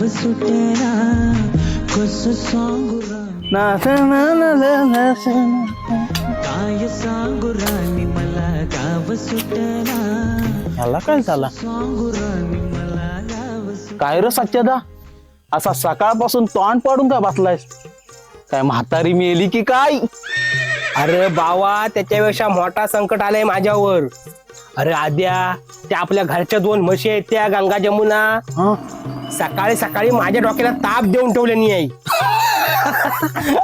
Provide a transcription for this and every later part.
सुटेना कसं सांगू राणी काय सांगू राणी मला गाव सुटेना ह्याला काय झाला सांगू राणी मला गाव काय रे सच्चादा असा सकाळपासून तोंड पाडून का बसलायस काय म्हातारी मेली की काय अरे बावा त्याच्यापेक्षा मोठा संकट आलंय माझ्यावर. अरे आद्या त्या आपल्या घरच्या 2 म्हशी आहेत त्या गंगा जमुना हं? सकाळी सकाळी माझ्या डोक्याला ताप देऊन ठेवले नाही.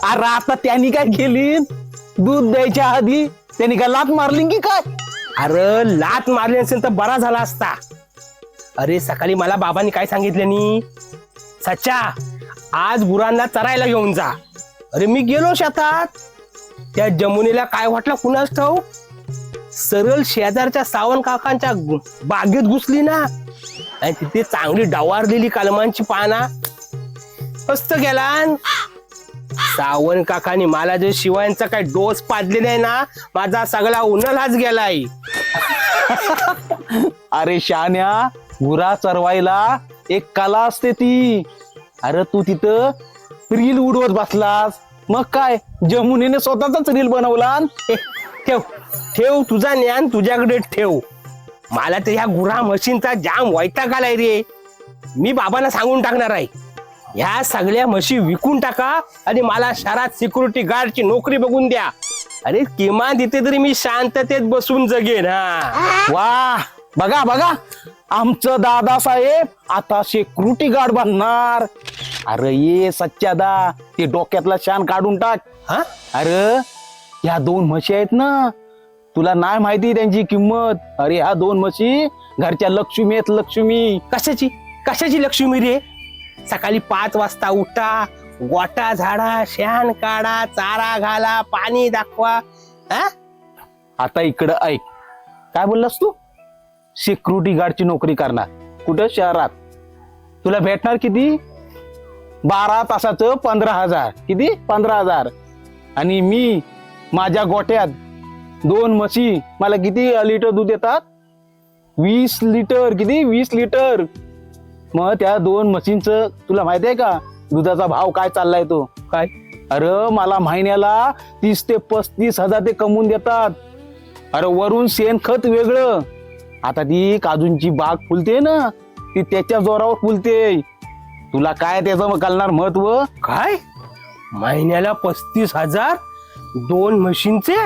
अरे आता त्यांनी काय केली दूध द्यायच्या आधी त्यांनी काय लात मारली की काय अरे लात मारली असेल तर बरा झाला असता. अरे सकाळी मला बाबांनी काय सांगितलं नी सच्चा आज गुरांना चरायला घेऊन जा. अरे मी गेलो शेतात त्या जमुनीला काय वाटलं कुणास ठाऊ सरळ शेजारच्या सावंत काकांच्या बागेत घुसली ना आणि तिथे चांगली डवारलेली कलमांची पाना मस्त गेला. सावंत काकांनी मला जे शिवायांचा काय डोस पाडलेला आहे ना माझा सगळा उन्हालाच गेलाय. अरे शान्या गुरा चरवायला एक कला असते ती. अरे तू तिथं रील उडवत बसलास मग काय जमुनीने स्वतःचाच रील बनवला. ठेव ठेव तुझा ज्ञान तुझ्याकडे ठेव. मला तर ह्या गुरा म्हशींचा जाम वैताग आलाय रे. मी बाबांना सांगून टाकणार आहे ह्या सगळ्या म्हशी विकून टाका आणि मला शहरात सिक्युरिटी गार्डची नोकरी बघून द्या. अरे किमान तिथे तरी मी शांततेत बसून जगेन. हा वा बघा बघा आमचं दादासाहेब आता सिक्युरिटी गार्ड बनणार. अरे ये सच्चादा ते डोक्यातला शान काढून टाक. हा अरे ह्या 2 म्हशी आहेत ना तुला नाही माहिती त्यांची किंमत. अरे ह्या 2 म्हशी घरच्या लक्ष्मी आहेत लक्ष्मी. कशाची कशाची लक्ष्मी रे. सकाळी 5 वाजता उठा गोटा झाडा शेण काढा चारा घाला पाणी दाखवा. हा आता इकडं ऐक काय बोललास तू सिक्युरिटी गार्डची नोकरी करणार कुठं शहरात तुला भेटणार किती 12 तासाचं 15,000 किती 15,000 आणि मी माझ्या गोट्यात 2 म्हशी मला किती लिटर दूध देतात 20 लिटर किती 20 लिटर. मग त्या 2 म्हशींचं तुला माहिती आहे का दुधाचा भाव काय चाललाय तो काय. अरे मला महिन्याला 30 ते 35,000 ते कमवून देतात. अरे वरून शेणखत वेगळं. आता ती काजूंची बाग फुलते ना ती त्याच्या जोरावर फुलते. तुला काय त्याचं कळणार महत्व काय महिन्याला 35,000 2 म्हशींचे.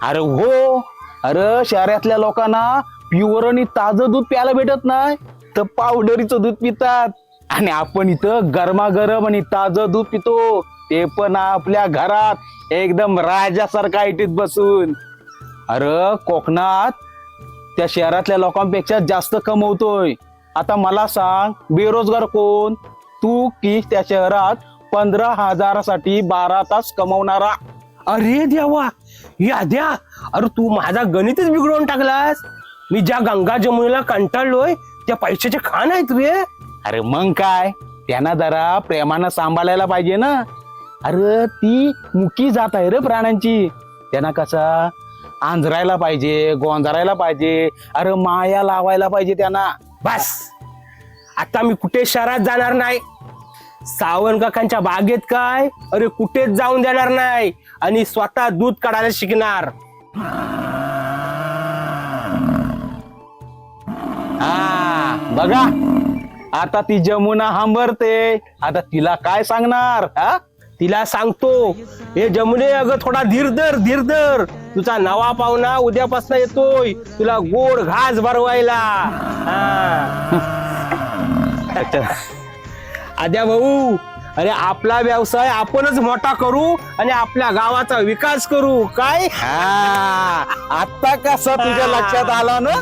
अरे हो अरे शहरातल्या लोकांना प्युअर आणि ताजं दूध प्यायला भेटत नाही तर पावडरीचं दूध पितात आणि आपण इथं गरमागरम आणि ताजं दूध पितो ते पण आपल्या घरात एकदम राजासारखा ऐटीत बसून. अरे कोकणात त्या शहरातल्या लोकांपेक्षा जास्त कमवतोय. आता मला सांग बेरोजगार कोण तू की त्या शहरात 15,000साठी 12 तास कमवणारा. अरे देवा याद्या अरे तू माझा गणितच बिघडवून टाकलास. मी ज्या गंगा जमुनीला कंटाळलोय त्या पैशाचे खाण आहेत रे. अरे मग काय त्यांना जरा प्रेमानं सांभाळायला पाहिजे ना. अरे ती मुकी जात आहे रे प्राण्यांची त्यांना कसा आंजरायला पाहिजे गोंजरायला पाहिजे. अरे माया लावायला पाहिजे त्यांना. बस आता मी कुठे शहरात जाणार नाही. सावंत काकांच्या बागेत काय अरे कुठेच जाऊन देणार नाही आणि स्वतः दूध काढायला शिकणार. हा बघा आता ती जमुना हंबरते. आता तिला काय सांगणार हा तिला सांगतो हे जमुने अगं थोडा धीर धर तुझा नवा पाहुणा उद्यापासून येतोय तुला गोड घास भरवायला. आद्या भाऊ अरे आपला व्यवसाय आपणच मोठा करू आणि आपल्या गावाचा विकास करू काय. आता कसं तुझ्या लक्षात आलं ना.